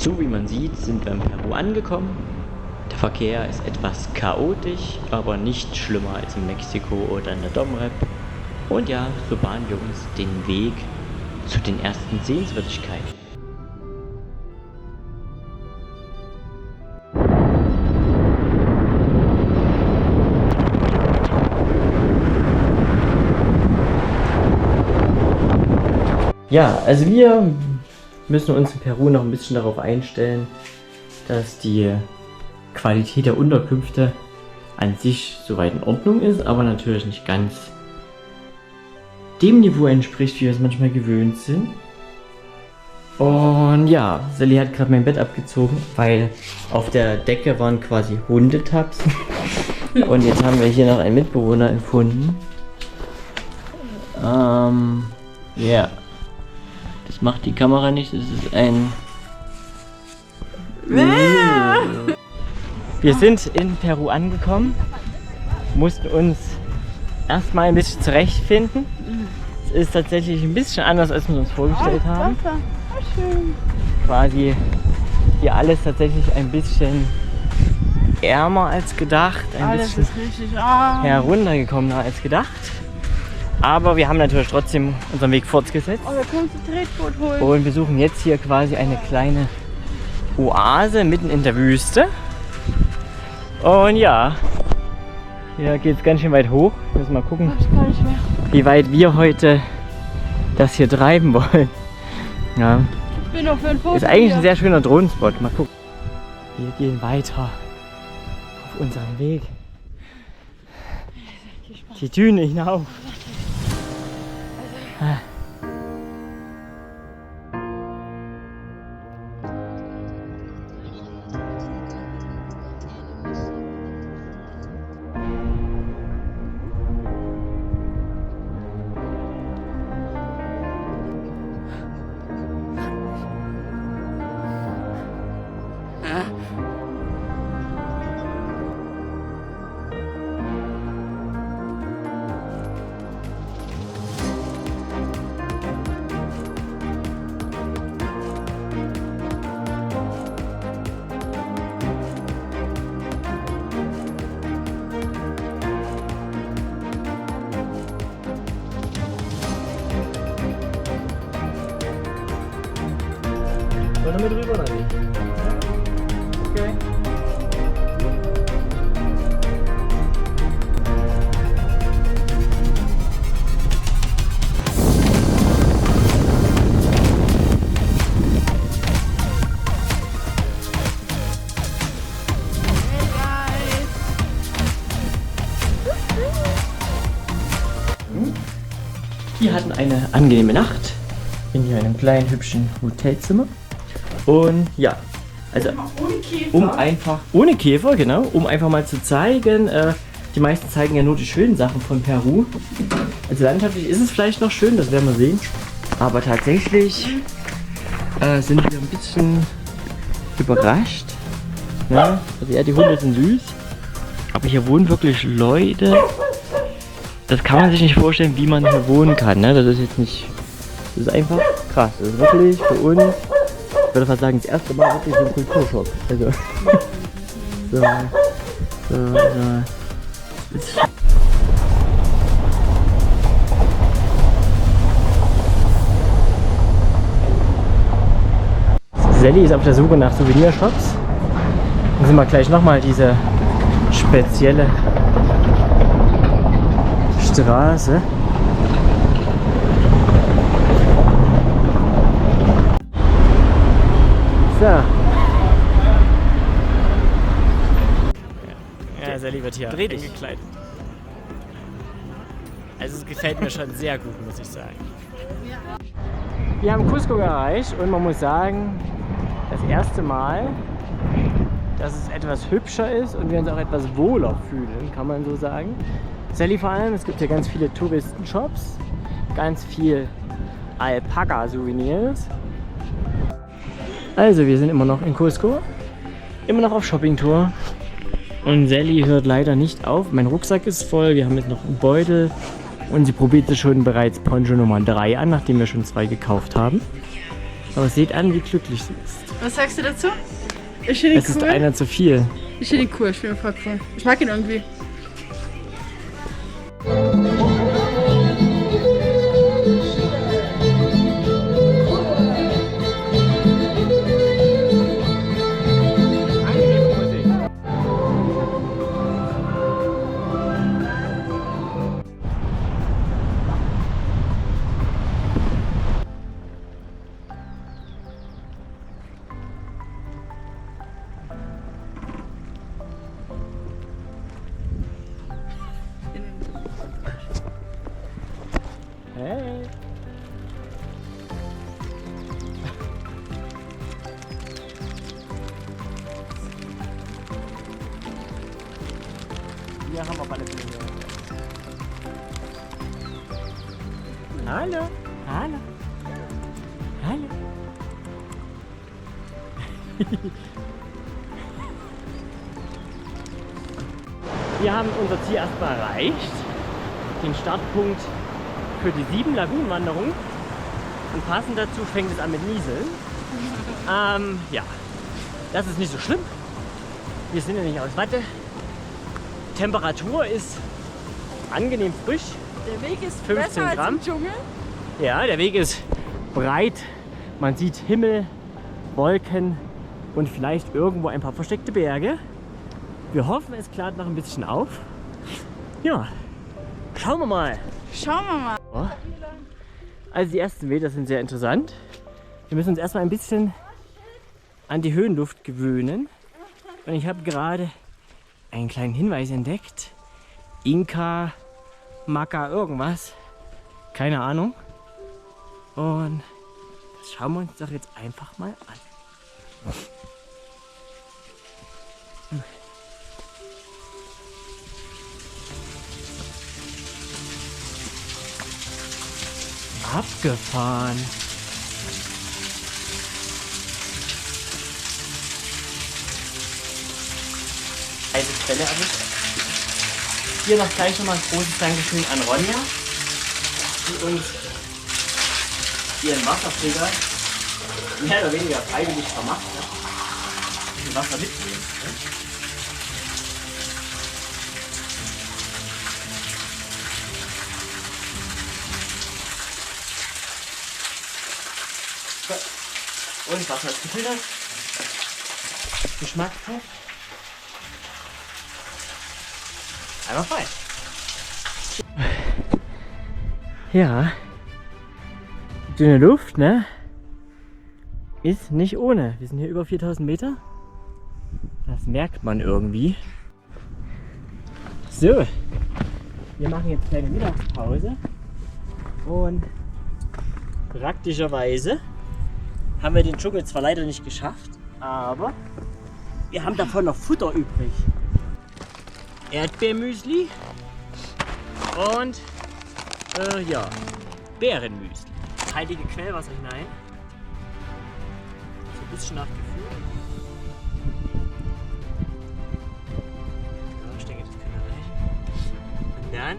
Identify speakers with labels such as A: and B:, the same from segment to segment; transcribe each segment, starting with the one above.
A: So wie man sieht, sind wir in Peru angekommen. Der Verkehr ist etwas chaotisch, aber nicht schlimmer als in Mexiko oder in der Domrep. Und ja, so bahnen wir uns den Weg zu den ersten Sehenswürdigkeiten. Ja, also wir müssen uns in Peru noch ein bisschen darauf einstellen, dass die Qualität der Unterkünfte an sich soweit in Ordnung ist, aber natürlich nicht ganz dem Niveau entspricht, wie wir es manchmal gewöhnt sind. Und ja, Sally hat gerade mein Bett abgezogen, weil auf der Decke waren quasi Hundetapsen. Und jetzt haben wir hier noch einen Mitbewohner gefunden. Ja. Das macht die Kamera nicht, das ist ein... Wir sind in Peru angekommen, mussten uns erstmal ein bisschen zurechtfinden. Es ist tatsächlich ein bisschen anders, als wir uns vorgestellt haben. Quasi hier alles tatsächlich ein bisschen ärmer als gedacht, ein bisschen heruntergekommener als gedacht. Aber wir haben natürlich trotzdem unseren Weg fortgesetzt.
B: Oh, wir können uns ein Tretboot holen.
A: Und wir suchen jetzt hier quasi eine kleine Oase mitten in der Wüste. Und ja, hier geht es ganz schön weit hoch. Wir müssen mal gucken, wie weit wir heute das hier treiben wollen. Ja.
B: Ich bin noch für ein Foto.
A: Ist eigentlich ein sehr schöner Drohnenspot. Mal gucken. Wir gehen weiter auf unserem Weg. Die Düne hinauf. Wollen wir mit rüber oder nicht? Okay. Wir hatten eine angenehme Nacht in hier einem kleinen hübschen Hotelzimmer. Und ja, also um einfach, ohne Käfer, genau, um einfach mal zu zeigen, die meisten zeigen ja nur die schönen Sachen von Peru. Also landschaftlich ist es vielleicht noch schön, das werden wir sehen. Aber tatsächlich sind wir ein bisschen überrascht. Ja, also ja, die Hunde sind süß, aber hier wohnen wirklich Leute. Das kann man sich nicht vorstellen, wie man hier wohnen kann. Ne? Das ist jetzt nicht, das ist einfach krass. Das ist wirklich für uns, ich würde fast sagen, das erste Mal wirklich so ein Kulturschock. Also, so. Sally ist auf der Suche nach Souvenirshops. Dann sind wir gleich nochmal diese spezielle Straße. So. Ja, Sally wird hier eingekleidet. Also es gefällt mir schon sehr gut, muss ich sagen. Wir haben Cusco erreicht und man muss sagen, das erste Mal, dass es etwas hübscher ist und wir uns auch etwas wohler fühlen, kann man so sagen. Sally vor allem, es gibt hier ganz viele Touristenshops, ganz viel Alpaka-Souvenirs. Also wir sind immer noch in Cusco, immer noch auf Shoppingtour und Sally hört leider nicht auf. Mein Rucksack ist voll, wir haben jetzt noch einen Beutel und sie probierte schon bereits Poncho Nummer 3 an, nachdem wir schon 2 gekauft haben. Aber seht an, wie glücklich sie ist.
B: Was sagst du dazu? Ich finde ihn
A: Es ist
B: cool.
A: einer zu viel.
B: Ich finde ihn cool, ich finde ihn voll cool. Ich mag ihn irgendwie.
A: Hey. Hier haben wir alle Dinge. Hallo. Hallo. Hallo. Wir haben unser Ziel erstmal erreicht. Den Startpunkt für die 7 Lagunenwanderung. Und passend dazu fängt es an mit Nieseln. Ja, das ist nicht so schlimm. Wir sind ja nicht aus Watte. Temperatur ist angenehm frisch.
B: Der Weg ist
A: 15
B: besser als
A: Gramm.
B: im Dschungel.
A: Ja, der Weg ist breit. Man sieht Himmel, Wolken und vielleicht irgendwo ein paar versteckte Berge. Wir hoffen, es klart noch ein bisschen auf. Ja, schauen wir mal.
B: Schauen wir mal.
A: Oh. Also die ersten Meter sind sehr interessant. Wir müssen uns erstmal ein bisschen an die Höhenluft gewöhnen. Und ich habe gerade einen kleinen Hinweis entdeckt. Inka, Maka, irgendwas. Keine Ahnung. Und das schauen wir uns doch jetzt einfach mal an. Abgefahren. Eine Quelle erwischt. Hier noch gleich nochmal ein großes Dankeschön an Ronja, die uns ihren Wasserträger mehr oder weniger freiwillig vermacht hat. Die Wasser mitnehmen. Und Wasser ist gefiltert. Geschmacksvoll. Einmal frei. Ja. Dünne Luft, ne? Ist nicht ohne. Wir sind hier über 4000 Meter. Das merkt man irgendwie. So. Wir machen jetzt kleine Mittagspause. Und praktischerweise haben wir den Dschungel zwar leider nicht geschafft, aber wir haben davon noch Futter übrig. Erdbeermüsli und ja, Beerenmüsli. Heilige Quellwasser hinein. So ein bisschen nach Gefühl. Ja, ich denke, das könnte reichen. Und dann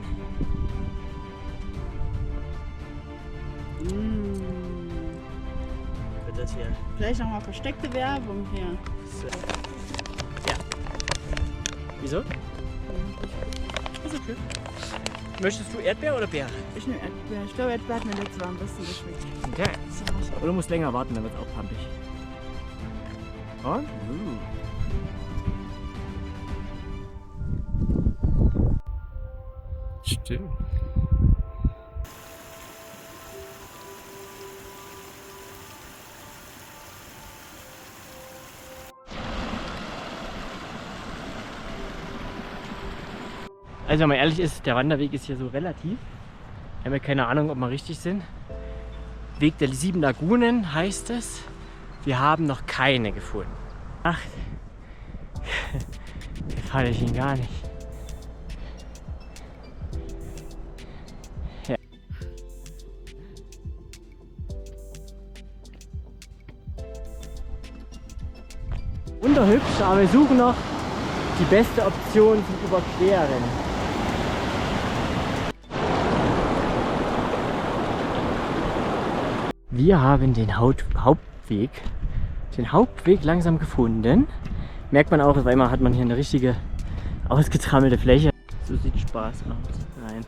A: wird das hier.
B: Vielleicht nochmal versteckte Werbung hier.
A: So. Ja. Wieso? Ist okay. Möchtest du Erdbeer oder Beere?
B: Ich nehme Erdbeer. Ich glaube, Erdbeer hat mir letztes Mal am besten geschmeckt.
A: Okay. Oder musst länger warten, dann wird es auch pampig. Und? Stimmt. Also wenn man ehrlich ist, der Wanderweg ist hier so relativ. Wir haben ja keine Ahnung, ob wir richtig sind. Weg der 7 Lagunen heißt es. Wir haben noch keine gefunden. Ach, gefalle ich ihn gar nicht. Ja. Wunderhübsch, aber wir suchen noch die beste Option zum Überqueren. Wir haben den Hauptweg langsam gefunden. Merkt man auch, auf einmal hat man hier eine richtige ausgetrammelte Fläche. So sieht Spaß aus. Nein,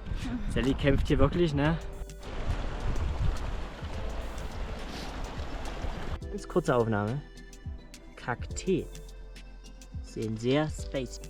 A: Sally kämpft hier wirklich, ne? Ganz kurze Aufnahme. Kakteen sehen sehr spacey.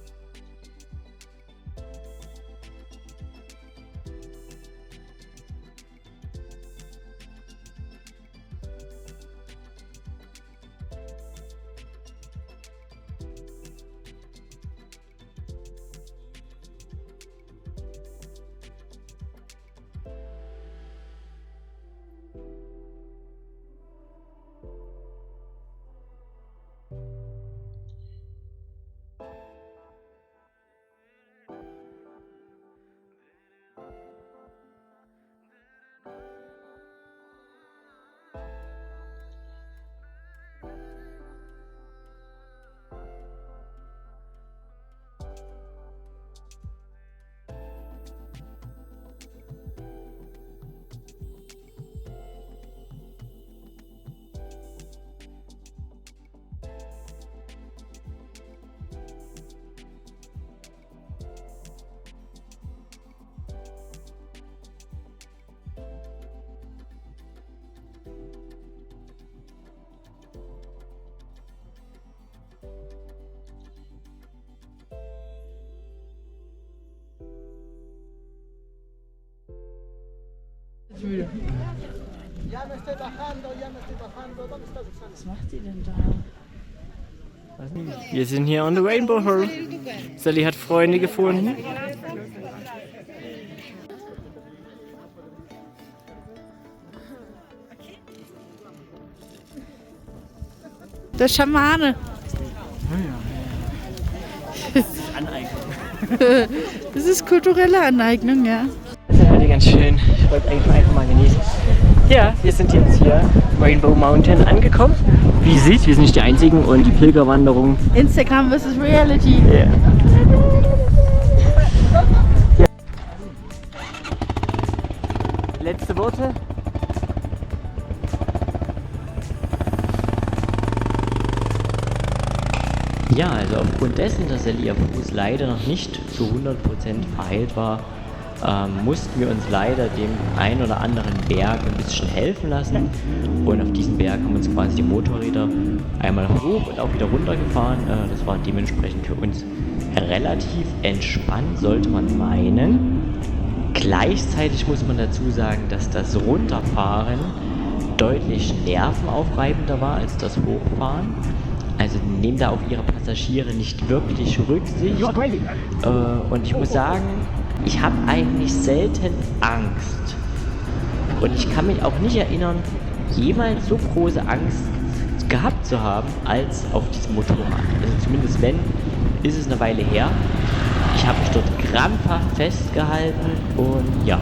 B: Was macht die denn da?
A: Wir sind hier on the Rainbow Hill. Sally hat Freunde gefunden.
B: Der Schamane.
A: Aneignung.
B: Das ist kulturelle Aneignung, ja.
A: Das ist heute ganz schön. Ich wollte einfach mal genießen. Ja, wir sind jetzt hier Rainbow Mountain angekommen. Wie ihr seht, wir sind nicht die Einzigen und die Pilgerwanderung.
B: Instagram vs. Reality.
A: Yeah. Ja. Letzte Worte. Ja, also aufgrund dessen, dass ihr Fuß leider noch nicht zu 100% verheilt war, mussten wir uns leider dem ein oder anderen Berg ein bisschen helfen lassen. Und auf diesem Berg haben uns quasi die Motorräder einmal hoch und auch wieder runter gefahren. Das war dementsprechend für uns relativ entspannt, sollte man meinen. Gleichzeitig muss man dazu sagen, dass das Runterfahren deutlich nervenaufreibender war als das Hochfahren. Also nehmen da auf ihre Passagiere nicht wirklich Rücksicht. Und ich muss sagen, ich habe eigentlich selten Angst. Und ich kann mich auch nicht erinnern, jemals so große Angst gehabt zu haben, als auf diesem Motorrad. Also zumindest wenn, ist es eine Weile her. Ich habe mich dort krampfhaft festgehalten und ja,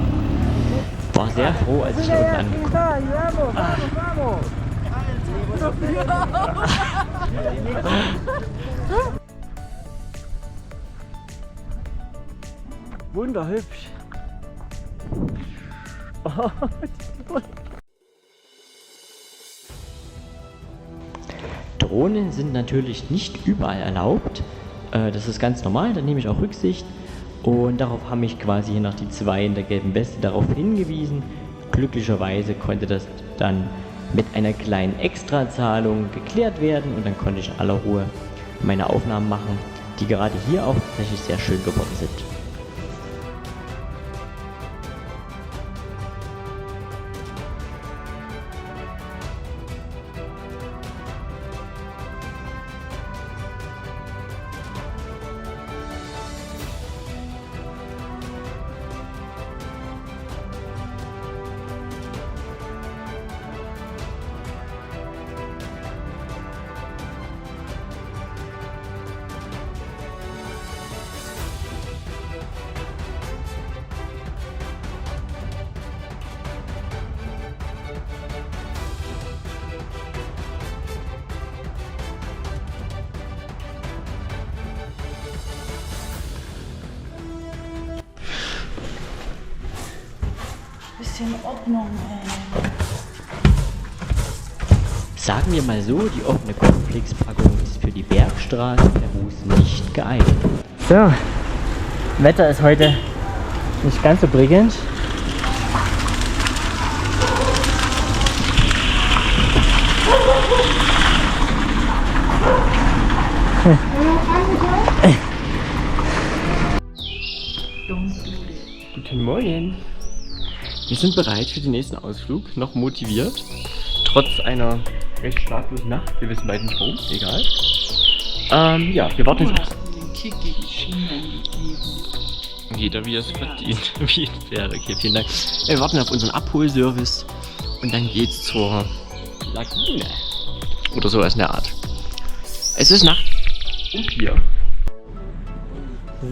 A: war sehr froh, als ich da unten angekommen bin. Wunderhübsch. Drohnen sind natürlich nicht überall erlaubt. Das ist ganz normal, da nehme ich auch Rücksicht. Und darauf haben mich quasi hier noch die zwei in der gelben Weste darauf hingewiesen. Glücklicherweise konnte das dann mit einer kleinen Extrazahlung geklärt werden und dann konnte ich in aller Ruhe meine Aufnahmen machen, die gerade hier auch tatsächlich sehr schön geworden sind.
B: Bisschen Ordnung, ey.
A: Sagen wir mal so, die offene Cornflakes-Packung ist für die Bergstraße Perus nicht geeignet. So, Wetter ist heute nicht ganz so prickelnd. Guten Morgen. Wir sind bereit für den nächsten Ausflug, noch motiviert. Trotz einer recht schlaflosen Nacht. Wir wissen beide nicht warum, egal. Ja, wir warten jetzt. Jeder wie er es verdient. Wie ein Pferd. Okay, vielen Dank. Wir warten auf unseren Abholservice und dann geht's zur Lagune. Oder sowas in der Art. Es ist Nacht um 4.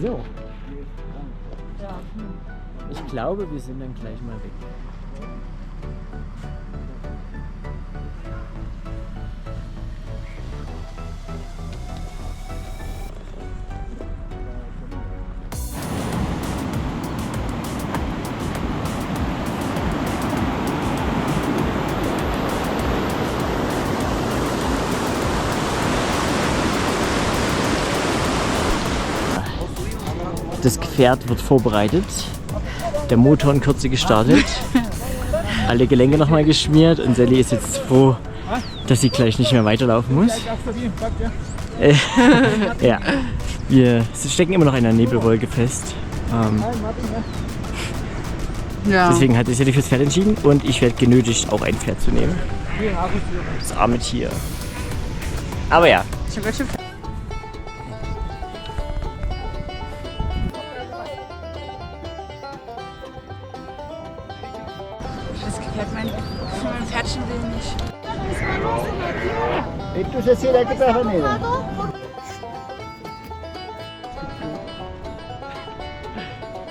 A: So. Ich glaube, wir sind dann gleich mal weg. Das Gefährt wird vorbereitet. Der Motor in Kürze gestartet. Alle Gelenke nochmal geschmiert und Sally ist jetzt froh, dass sie gleich nicht mehr weiterlaufen muss. Ja, wir stecken immer noch in einer Nebelwolke fest. Deswegen hat sich Sally fürs Pferd entschieden und ich werde genötigt, auch ein Pferd zu nehmen. Das arme Tier. Aber ja.
B: Mein Pferdchen will nicht.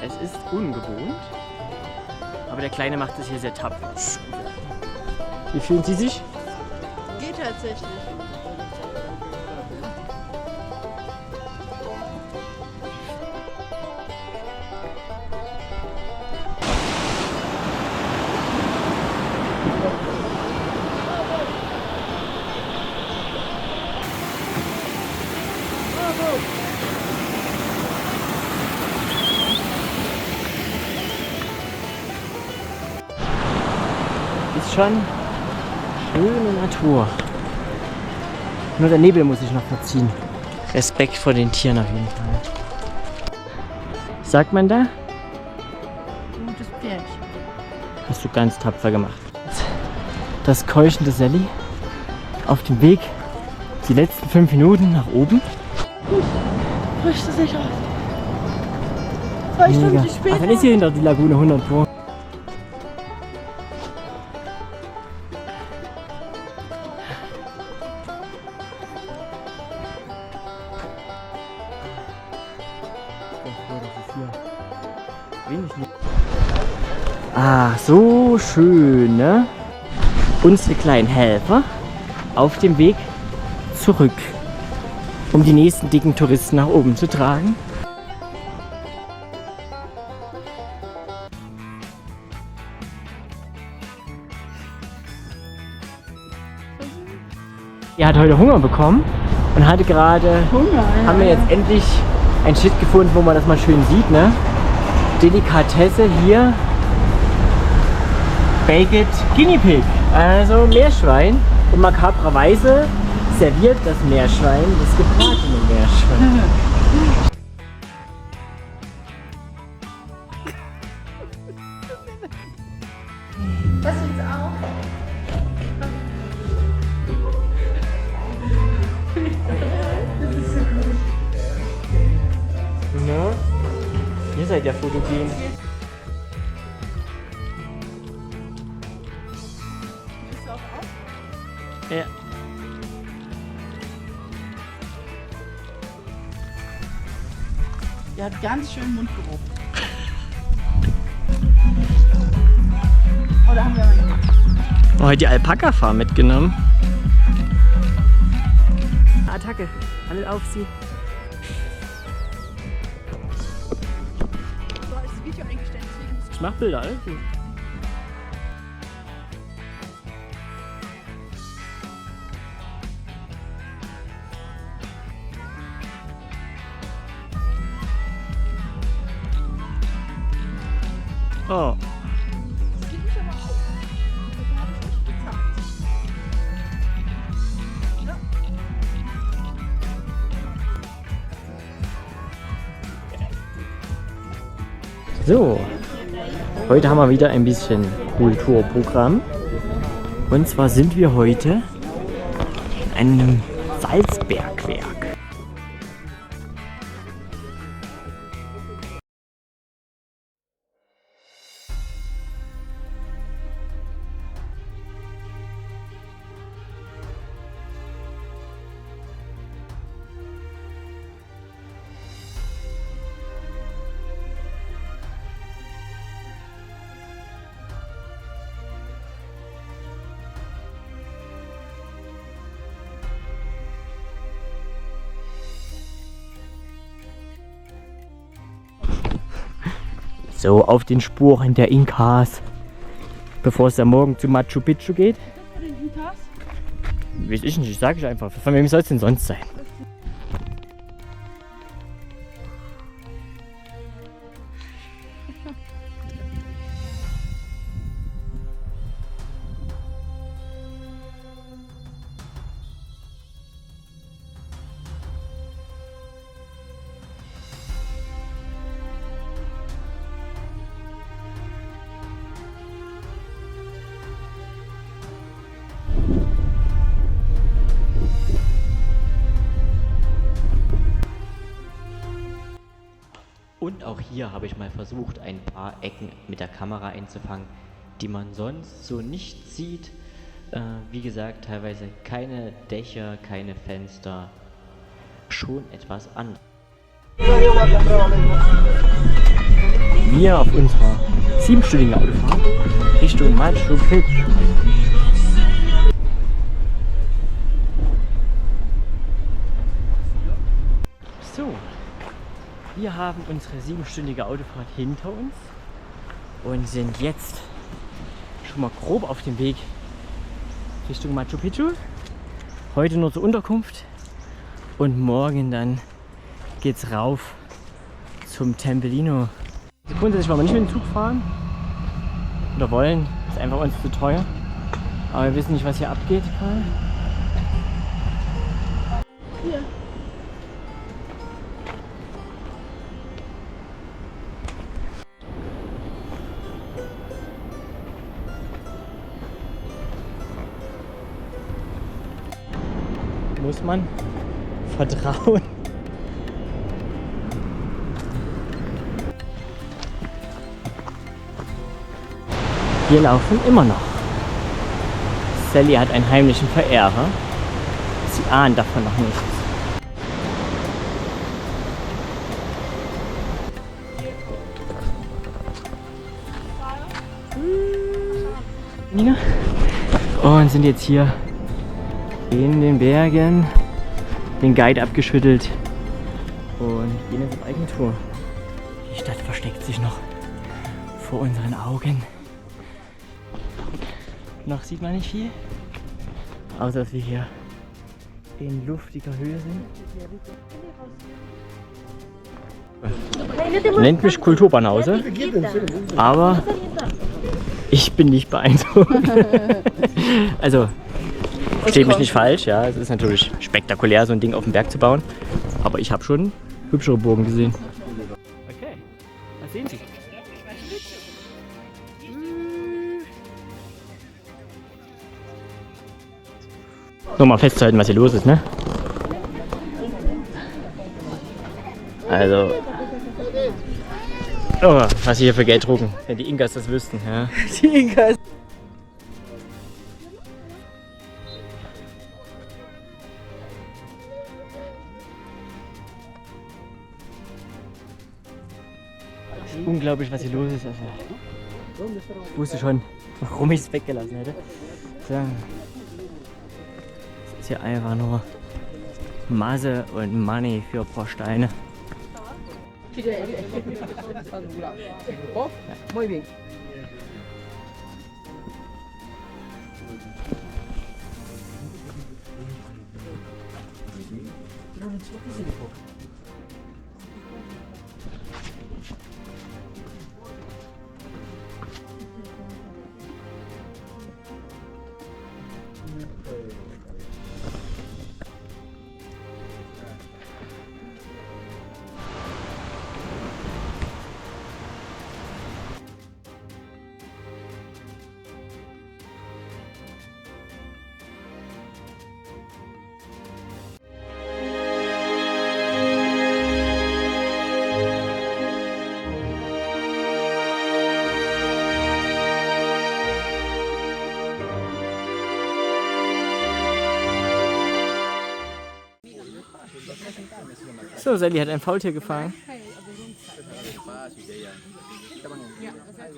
A: Es ist ungewohnt, aber der Kleine macht es hier sehr tapfer. Wie fühlen Sie sich?
B: Geht tatsächlich.
A: Ist schon schöne Natur. Nur der Nebel muss ich noch verziehen. Respekt vor den Tieren auf jeden Fall. Sagt man da?
B: Gutes Pferdchen.
A: Hast du ganz tapfer gemacht. Das keuchende Sally auf dem Weg die letzten 5 Minuten nach oben.
B: Bricht sich aus. 2 Stunden später.
A: Ach, dann ist hier hinter die Lagune 100 Pro. Ah, so schön, ne? Unsere kleinen Helfer auf dem Weg zurück, um die nächsten dicken Touristen nach oben zu tragen. Er hat heute Hunger bekommen und hatte gerade, haben wir jetzt endlich ein Schild gefunden, wo man das mal schön sieht, ne? Delikatesse hier, Baked Guinea Pig, also Meerschwein, und makabrerweise serviert das Meerschwein das gebratene Meerschwein.
B: Das jetzt auch.
A: Na, ihr seid ja fotogen. Ja.
B: Der hat ganz schön Mundgeruch. Oh, da haben wir einen.
A: Oh, die Alpaka-Farm mitgenommen. Attacke, alle auf sie.
B: So ist das Video eingestellt.
A: Ich mach Bilder, alles gut. Oh.
B: Das geht mich aber auf. Dafür habe ich nicht bezahlt. Ja.
A: So, heute haben wir wieder ein bisschen Kulturprogramm. Und zwar sind wir heute in einem Salzbergwerk. So, auf den Spuren der Inkas, bevor es am Morgen zu Machu Picchu geht.
B: Was den Inkas?
A: Weiß ich nicht, sage ich einfach. Von wem soll es denn sonst sein? Und auch hier habe ich mal versucht, ein paar Ecken mit der Kamera einzufangen, die man sonst so nicht sieht. Wie gesagt, teilweise keine Dächer, keine Fenster, schon etwas anders. Wir auf unserer 7-stündigen Autofahrt Richtung Machu Picchu. So. Wir haben unsere 7-stündige Autofahrt hinter uns und sind jetzt schon mal grob auf dem Weg Richtung Machu Picchu. Heute nur zur Unterkunft und morgen dann geht's rauf zum Tempelino. Also grundsätzlich wollen wir nicht mit dem Zug fahren oder wollen, ist einfach uns zu teuer. Aber wir wissen nicht, was hier abgeht gerade.
B: Hier.
A: Muss man vertrauen. Wir laufen immer noch. Sally hat einen heimlichen Verehrer. Sie ahnt davon noch nichts. Nina? Und sind jetzt hier in den Bergen, den Guide abgeschüttelt und gehen jetzt auf Eigentour. Die Stadt versteckt sich noch vor unseren Augen. Noch sieht man nicht viel, außer dass wir hier in luftiger Höhe sind. Nennt mich Kulturbanause, aber ich bin nicht beeindruckt. Also, versteht mich nicht falsch, ja, es ist natürlich spektakulär, so ein Ding auf dem Berg zu bauen, aber ich habe schon hübschere Burgen gesehen. Okay, was sehen Sie? Nochmal festzuhalten, was hier los ist, ne? Also, oh, was sie hier für Geld drucken, wenn die Inkas das wüssten, ja.
B: Die Inkas.
A: Unglaublich, was hier los ist. Also, ich wusste schon, warum ich es weggelassen hätte. So. Das ist hier einfach nur Masse und Money für ein paar Steine.
B: Muy bien.
A: So, Sally hat ein Faultier gefangen.
B: Ja, das heißt,